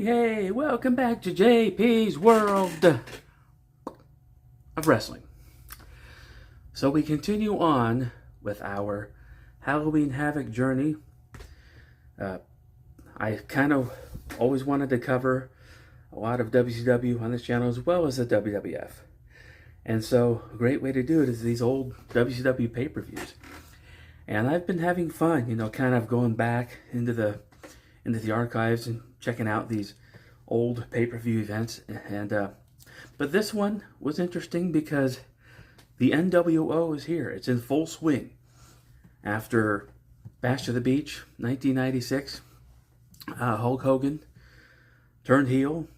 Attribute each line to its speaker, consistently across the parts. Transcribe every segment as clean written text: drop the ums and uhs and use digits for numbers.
Speaker 1: Hey, welcome back to J.P.'s World of Wrestling. So we continue on with our Halloween Havoc journey. I kind of always wanted to cover a lot of WCW on this channel as well as the WWF. And so a great way to do it is these old WCW pay-per-views. And I've been having fun, kind of going back into the archives and checking out these old pay-per-view events. And but this one was interesting because the NWO is here. It's in full swing. After Bash to the Beach, 1996, Hulk Hogan turned heel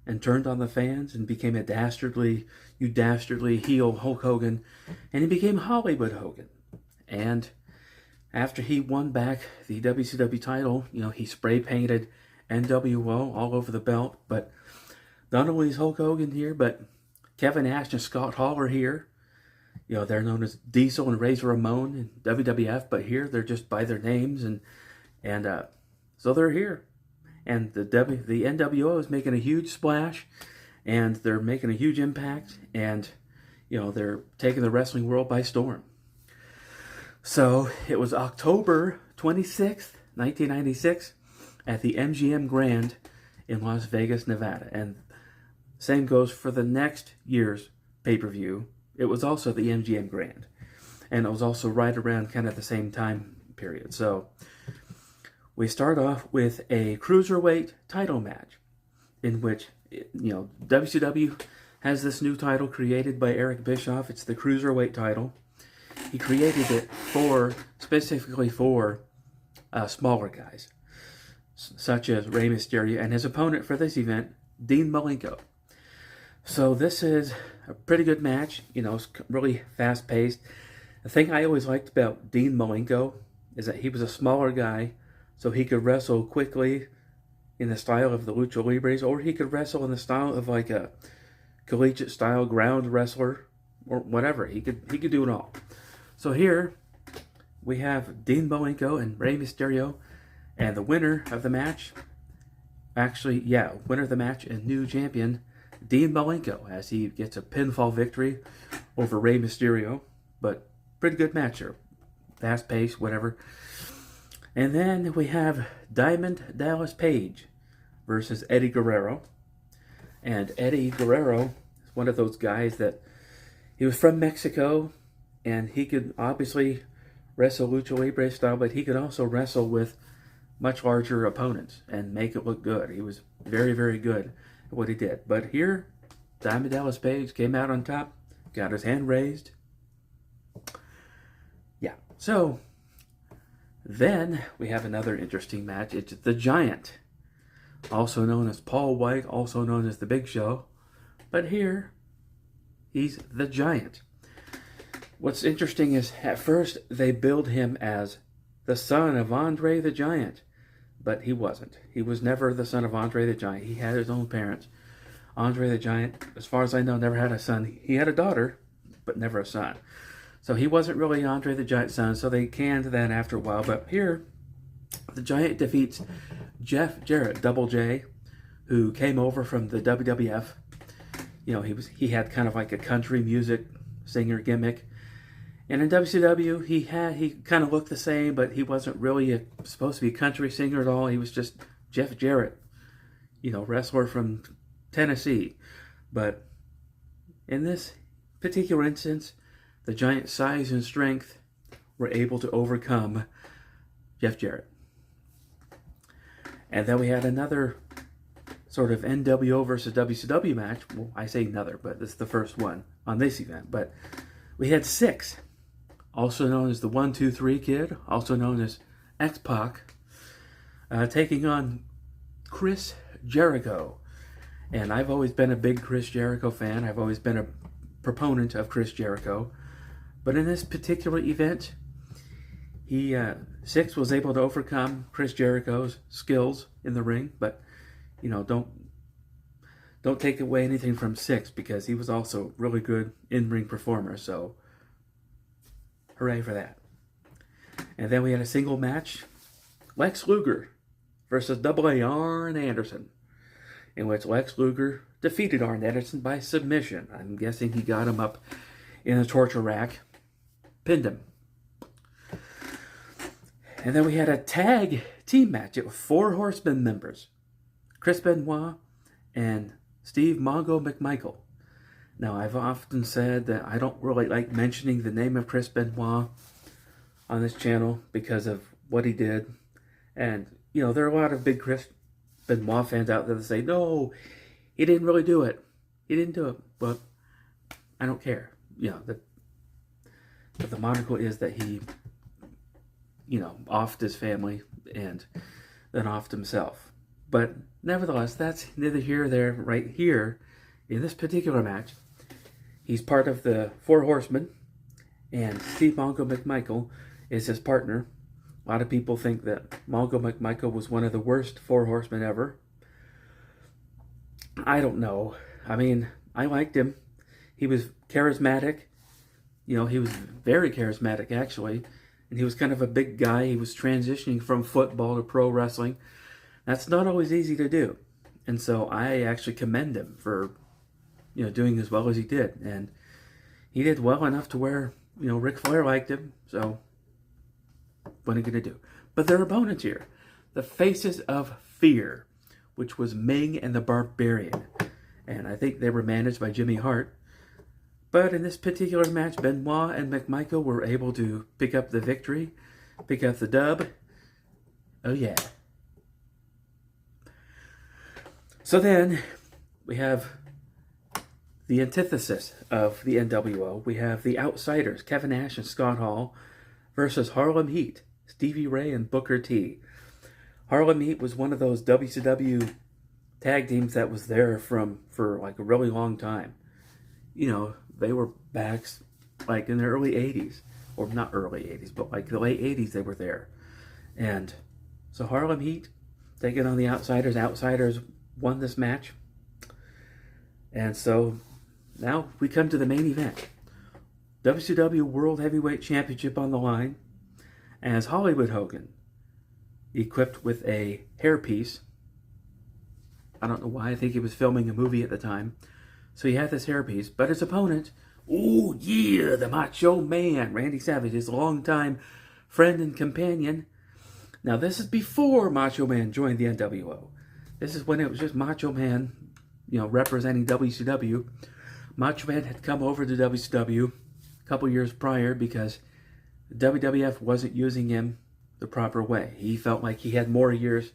Speaker 1: and turned on the fans and became a dastardly heel Hulk Hogan, and he became Hollywood Hogan. And after he won back the WCW title, he spray painted NWO all over the belt. But not only is Hulk Hogan here, but Kevin Nash and Scott Hall are here. They're known as Diesel and Razor Ramon in WWF, but here they're just by their names, and so they're here. And the NWO is making a huge splash, and they're making a huge impact, and they're taking the wrestling world by storm. So it was October 26th, 1996, at the MGM Grand in Las Vegas, Nevada. And same goes for the next year's pay-per-view. It was also the MGM Grand. And it was also right around kind of the same time period. So we start off with a cruiserweight title match in which, WCW has this new title created by Eric Bischoff. It's the cruiserweight title. He created it specifically for smaller guys, such as Rey Mysterio and his opponent for this event, Dean Malenko. So this is a pretty good match. It's really fast-paced. The thing I always liked about Dean Malenko is that he was a smaller guy, so he could wrestle quickly in the style of the Lucha Libres, or he could wrestle in the style of like a collegiate-style ground wrestler, or whatever. He could do it all. So here we have Dean Malenko and Rey Mysterio, and the winner of the match, winner of the match and new champion, Dean Malenko, as he gets a pinfall victory over Rey Mysterio. But pretty good match here. Fast paced, whatever. And then we have Diamond Dallas Page versus Eddie Guerrero. And Eddie Guerrero is one of those guys that he was from Mexico, and he could obviously wrestle Lucha Libre style, but he could also wrestle with much larger opponents and make it look good. He was very, very good at what he did. But here, Diamond Dallas Page came out on top, got his hand raised. Yeah, so then we have another interesting match. It's the Giant, also known as Paul White, also known as the Big Show. But here, he's the Giant. What's interesting is, at first, they billed him as the son of Andre the Giant, but he wasn't. He was never the son of Andre the Giant. He had his own parents. Andre the Giant, as far as I know, never had a son. He had a daughter, but never a son. So he wasn't really Andre the Giant's son, so they canned that after a while. But here, the Giant defeats Jeff Jarrett, Double J, who came over from the WWF. He had kind of like a country music singer gimmick. And in WCW, he kind of looked the same, but he wasn't really supposed to be a country singer at all. He was just Jeff Jarrett, wrestler from Tennessee. But in this particular instance, the Giant's size and strength were able to overcome Jeff Jarrett. And then we had another sort of NWO versus WCW match. Well, I say another, but this is the first one on this event. But we had Six, also known as the 1-2-3 Kid, also known as X-Pac, taking on Chris Jericho. And I've always been a big Chris Jericho fan. I've always been a proponent of Chris Jericho. But in this particular event, Six was able to overcome Chris Jericho's skills in the ring. But, don't take away anything from Six, because he was also a really good in-ring performer. So hooray for that. And then we had a single match. Lex Luger versus Double A Arn Anderson. in which Lex Luger defeated Arn Anderson by submission. I'm guessing he got him up in a torture rack, pinned him. And then we had a tag team match. It was 4 Horsemen members, Chris Benoit and Steve Mongo McMichael. Now, I've often said that I don't really like mentioning the name of Chris Benoit on this channel because of what he did. And, you know, there are a lot of big Chris Benoit fans out there that say, no, he didn't really do it. He didn't do it. But I don't care. You know, but the moniker is that he, you know, offed his family and then offed himself. But nevertheless, that's neither here nor there. Right here, in this particular match, he's part of the 4 Horsemen, and Steve Mongo McMichael is his partner. A lot of people think that Mongo McMichael was one of the worst 4 Horsemen ever. I don't know. I mean, I liked him. He was charismatic. You know, he was very charismatic, actually. And he was kind of a big guy. He was transitioning from football to pro wrestling. That's not always easy to do. And so I actually commend him for, you know, doing as well as he did. And he did well enough to where, you know, Ric Flair liked him. So what are you going to do? But their opponents here, the Faces of Fear, which was Ming and the Barbarian. And I think they were managed by Jimmy Hart. But in this particular match, Benoit and McMichael were able to pick up the victory, pick up the dub. Oh yeah. So then, we have the antithesis of the NWO. We have the Outsiders, Kevin Nash and Scott Hall, versus Harlem Heat, Stevie Ray and Booker T. Harlem Heat was one of those WCW tag teams that was there for like a really long time. You know, they were back like in the early 80s. Or not early 80s, but like the late 80s they were there. And so Harlem Heat taking on the Outsiders. Outsiders won this match. And so now we come to the main event. WCW World Heavyweight Championship on the line as Hollywood Hogan, equipped with a hairpiece. I don't know why. I think he was filming a movie at the time. So he had this hairpiece. But his opponent, oh yeah, the Macho Man, Randy Savage, his longtime friend and companion. Now this is before Macho Man joined the NWO. This is when it was just Macho Man, you know, representing WCW. Macho Man had come over to WCW a couple years prior because WWF wasn't using him the proper way. He felt like he had more years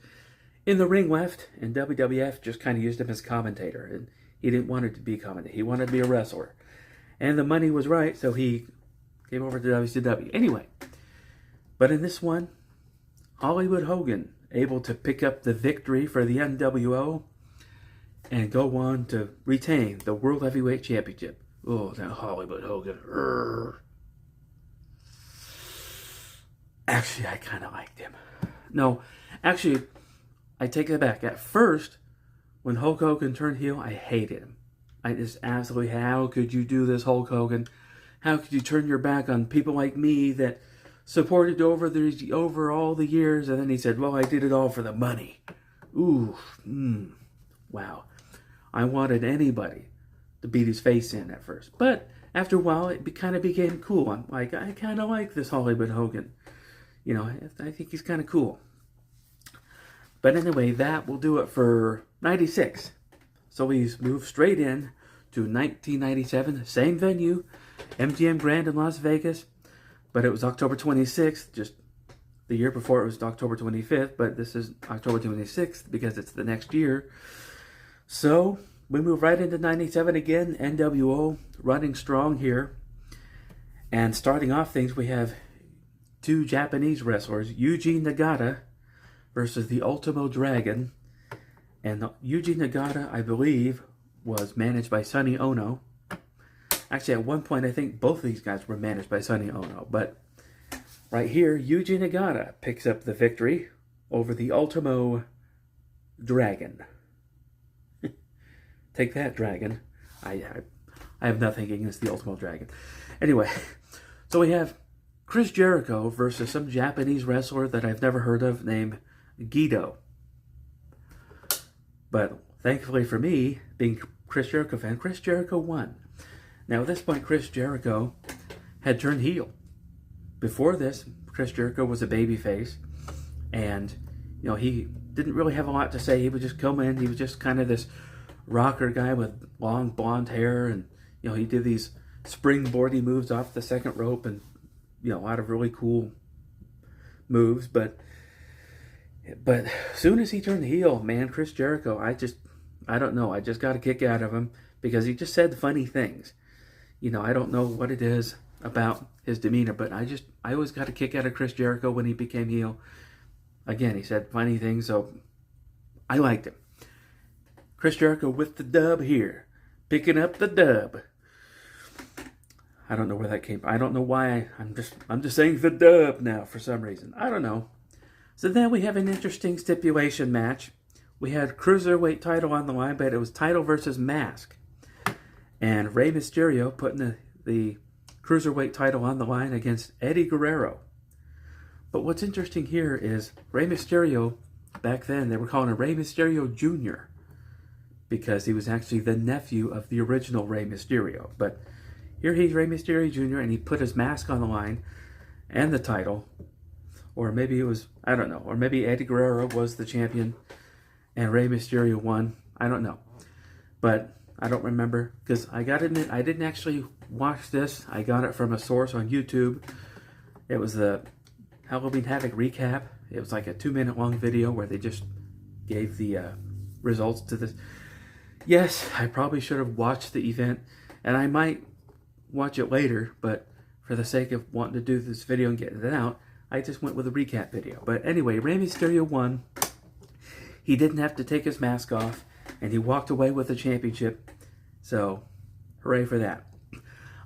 Speaker 1: in the ring left, and WWF just kind of used him as commentator. And he didn't want it to be a commentator. He wanted to be a wrestler. And the money was right, so he came over to WCW. Anyway, but in this one, Hollywood Hogan able to pick up the victory for the NWO and go on to retain the World Heavyweight Championship. Oh, that Hollywood Hogan. Urgh. Actually, I kind of liked him. No, actually, I take that back. At first, when Hulk Hogan turned heel, I hated him. I just absolutely, how could you do this, Hulk Hogan? How could you turn your back on people like me that supported over all the years? And then he said, well, I did it all for the money. Ooh, wow. I wanted anybody to beat his face in at first. But after a while, it kind of became cool. I'm like, I kind of like this Hollywood Hogan. You know, I think he's kind of cool. But anyway, that will do it for 96. So we move straight in to 1997, same venue, MGM Grand in Las Vegas. But it was October 26th, just the year before it was October 25th, but this is October 26th because it's the next year. So we move right into 97 again, NWO running strong here. And starting off things, we have 2 Japanese wrestlers, Yuji Nagata versus the Ultimo Dragon. And Yuji Nagata, I believe, was managed by Sonny Ono. Actually, at one point, I think both of these guys were managed by Sonny Ono. But right here, Yuji Nagata picks up the victory over the Ultimo Dragon. Take that, Dragon. I have nothing against the Ultimo Dragon. Anyway, so we have Chris Jericho versus some Japanese wrestler that I've never heard of named Guido. But thankfully for me, being Chris Jericho fan, Chris Jericho won. Now at this point, Chris Jericho had turned heel. Before this, Chris Jericho was a babyface, and he didn't really have a lot to say. He would just come in. He was just kind of this rocker guy with long blonde hair, and he did these springboardy moves off the second rope, and a lot of really cool moves. But as soon as he turned heel, man, Chris Jericho, I don't know. I just got a kick out of him because he just said funny things. I don't know what it is about his demeanor, but I always got a kick out of Chris Jericho when he became heel. Again, he said funny things, so I liked him. Chris Jericho with the dub here, picking up the dub. I don't know where that came from. I don't know why. I'm just saying the dub now for some reason. I don't know. So then we have an interesting stipulation match. We had Cruiserweight title on the line, but it was title versus mask. And Rey Mysterio putting the Cruiserweight title on the line against Eddie Guerrero. But what's interesting here is Rey Mysterio, back then they were calling him Rey Mysterio Jr. because he was actually the nephew of the original Rey Mysterio. But here he's Rey Mysterio Jr. and he put his mask on the line and the title. Or maybe it was, I don't know. Or maybe Eddie Guerrero was the champion and Rey Mysterio won. I don't know. But I don't remember, because I got to admit, I didn't actually watch this. I got it from a source on YouTube. It was the Halloween Havoc recap. It was like a 2-minute long video where they just gave the results to this. Yes, I probably should have watched the event, and I might watch it later, but for the sake of wanting to do this video and getting it out, I just went with a recap video. But anyway, Rey Mysterio won. He didn't have to take his mask off, and he walked away with the championship. So, hooray for that.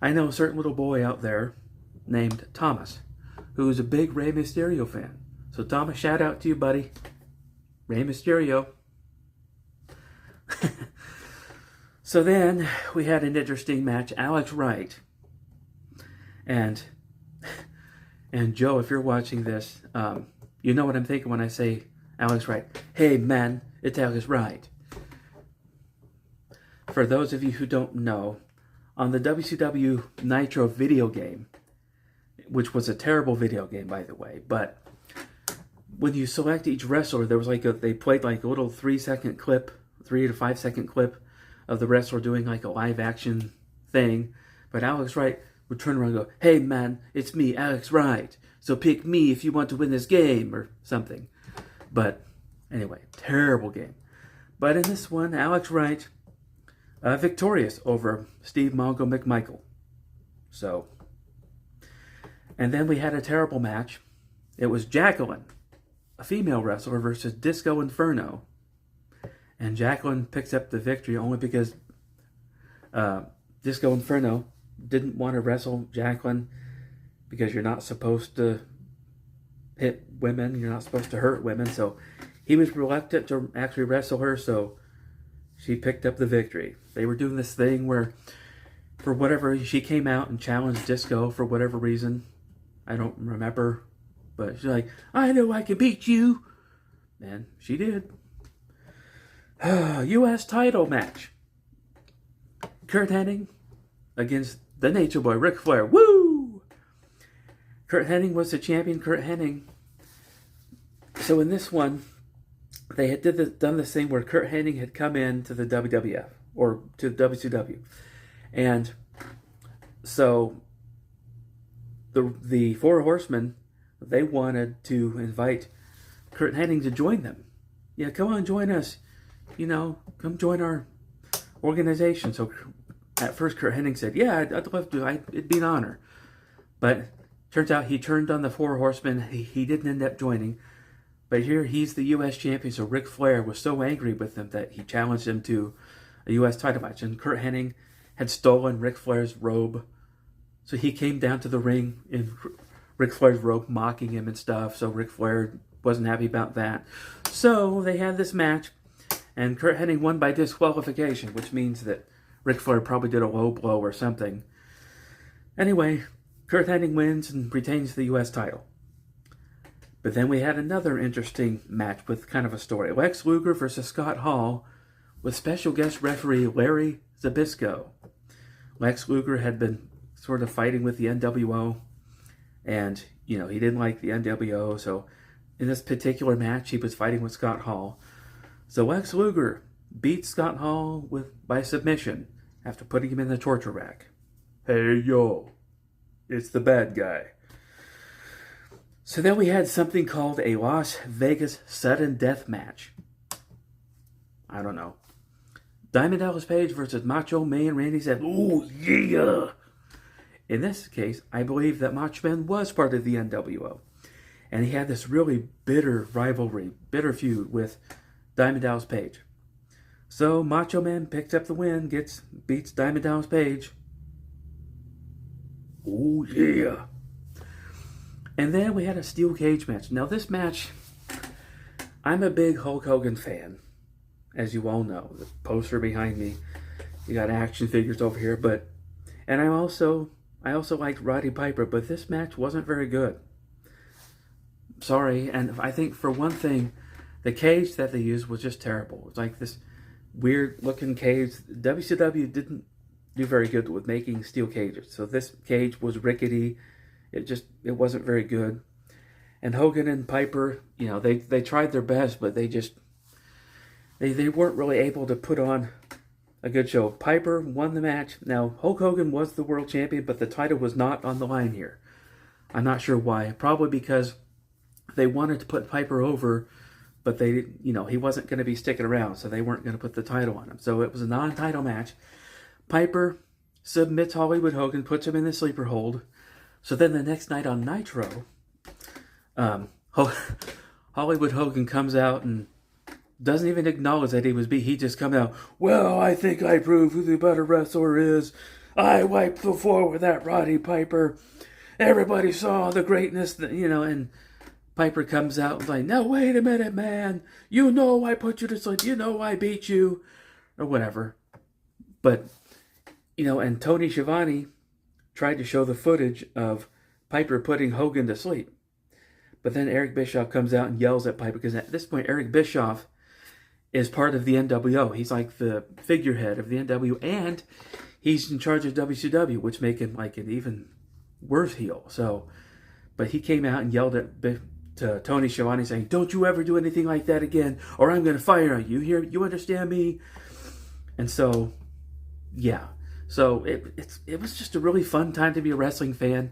Speaker 1: I know a certain little boy out there named Thomas, who's a big Rey Mysterio fan. So Thomas, shout out to you, buddy. Rey Mysterio. So then, we had an interesting match. Alex Wright. And Joe, if you're watching this, you know what I'm thinking when I say Alex Wright. Hey man, it's Alex Wright. For those of you who don't know, on the WCW Nitro video game, which was a terrible video game, by the way, but when you select each wrestler, there was they played like a little 3-second clip, 3 to 5 second clip of the wrestler doing like a live action thing. But Alex Wright would turn around and go, hey man, it's me, Alex Wright. So pick me if you want to win this game, or something. But anyway, terrible game. But in this one, Alex Wright, victorious over Steve Mongo McMichael. So, and then we had a terrible match. It was Jacqueline, a female wrestler, versus Disco Inferno. And Jacqueline picks up the victory only because Disco Inferno didn't want to wrestle Jacqueline, because you're not supposed to hit women, you're not supposed to hurt women. So he was reluctant to actually wrestle her, so she picked up the victory. They were doing this thing where, for whatever, she came out and challenged Disco for whatever reason. I don't remember. But she's like, I know I can beat you. And she did. U.S. title match. Kurt Hennig against the Nature Boy, Ric Flair. Woo! Kurt Hennig was the champion. Kurt Hennig. So in this one, they had done this thing where Kurt Hennig had come in to the WWF, or to WCW. And so the Four Horsemen, they wanted to invite Kurt Hennig to join them. Yeah, come on, join us. Come join our organization. So at first Kurt Hennig said, yeah, I'd love to. It'd be an honor. But turns out he turned on the Four Horsemen. He didn't end up joining. But here he's the U.S. champion, so Ric Flair was so angry with him that he challenged him to a U.S. title match. And Kurt Hennig had stolen Ric Flair's robe. So he came down to the ring in Ric Flair's robe, mocking him and stuff. So Ric Flair wasn't happy about that. So they had this match, and Kurt Hennig won by disqualification, which means that Ric Flair probably did a low blow or something. Anyway, Kurt Hennig wins and retains the U.S. title. But then we had another interesting match with kind of a story. Lex Luger versus Scott Hall with special guest referee Larry Zbyszko. Lex Luger had been sort of fighting with the NWO, and, he didn't like the NWO, so in this particular match, he was fighting with Scott Hall. So Lex Luger beat Scott Hall by submission after putting him in the torture rack. Hey, yo, it's the bad guy. So then we had something called a Las Vegas sudden death match. I don't know. Diamond Dallas Page versus Macho Man Randy Savage. Ooh, yeah! In this case, I believe that Macho Man was part of the NWO. And he had this really bitter rivalry, bitter feud with Diamond Dallas Page. So Macho Man picks up the win, beats Diamond Dallas Page. Ooh, yeah! And then we had a steel cage match. Now this match, I'm a big Hulk Hogan fan, as you all know. The poster behind me, you got action figures over here, and I also liked Roddy Piper, but this match wasn't very good. Sorry, and I think for one thing, the cage that they used was just terrible. It's like this weird looking cage. WCW didn't do very good with making steel cages, so this cage was rickety. It wasn't very good. And Hogan and Piper, they tried their best, but they weren't really able to put on a good show. Piper won the match. Now, Hulk Hogan was the world champion, but the title was not on the line here. I'm not sure why. Probably because they wanted to put Piper over, but he wasn't going to be sticking around, so they weren't going to put the title on him. So it was a non-title match. Piper submits Hollywood Hogan, puts him in the sleeper hold. So then the next night on Nitro, Hollywood Hogan comes out and doesn't even acknowledge that he was beat. He just comes out, well, I think I proved who the better wrestler is. I wiped the floor with that Roddy Piper. Everybody saw the greatness, and Piper comes out and like, no, wait a minute, man. You know I put you to sleep. You know I beat you. Or whatever. But, and Tony Schiavone tried to show the footage of Piper putting Hogan to sleep. But then Eric Bischoff comes out and yells at Piper, because at this point Eric Bischoff is part of the NWO. He's like the figurehead of the NWO, and he's in charge of WCW, which make him like an even worse heel. So, but he came out and yelled to Tony Schiavone saying, don't you ever do anything like that again, or I'm going to fire you. You understand me? And so, yeah. So it was just a really fun time to be a wrestling fan.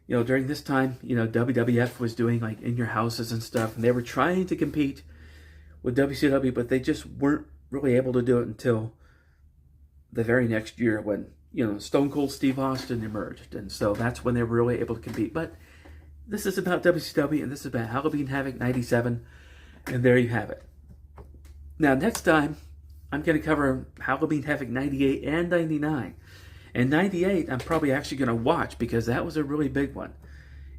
Speaker 1: During this time, WWF was doing like In Your Houses and stuff, and they were trying to compete with WCW, but they just weren't really able to do it until the very next year when, Stone Cold Steve Austin emerged. And so that's when they were really able to compete. But this is about WCW, and this is about Halloween Havoc 97, and there you have it. Now, next time, I'm going to cover Halloween Havoc 98 and 99. And 98, I'm probably actually going to watch, because that was a really big one.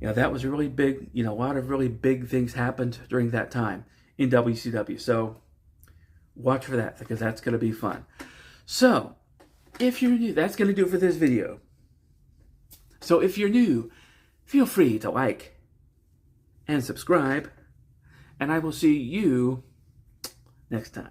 Speaker 1: That was a really big, a lot of really big things happened during that time in WCW. So, watch for that, because that's going to be fun. So, if you're new, that's going to do it for this video. So, if you're new, feel free to like and subscribe, and I will see you next time.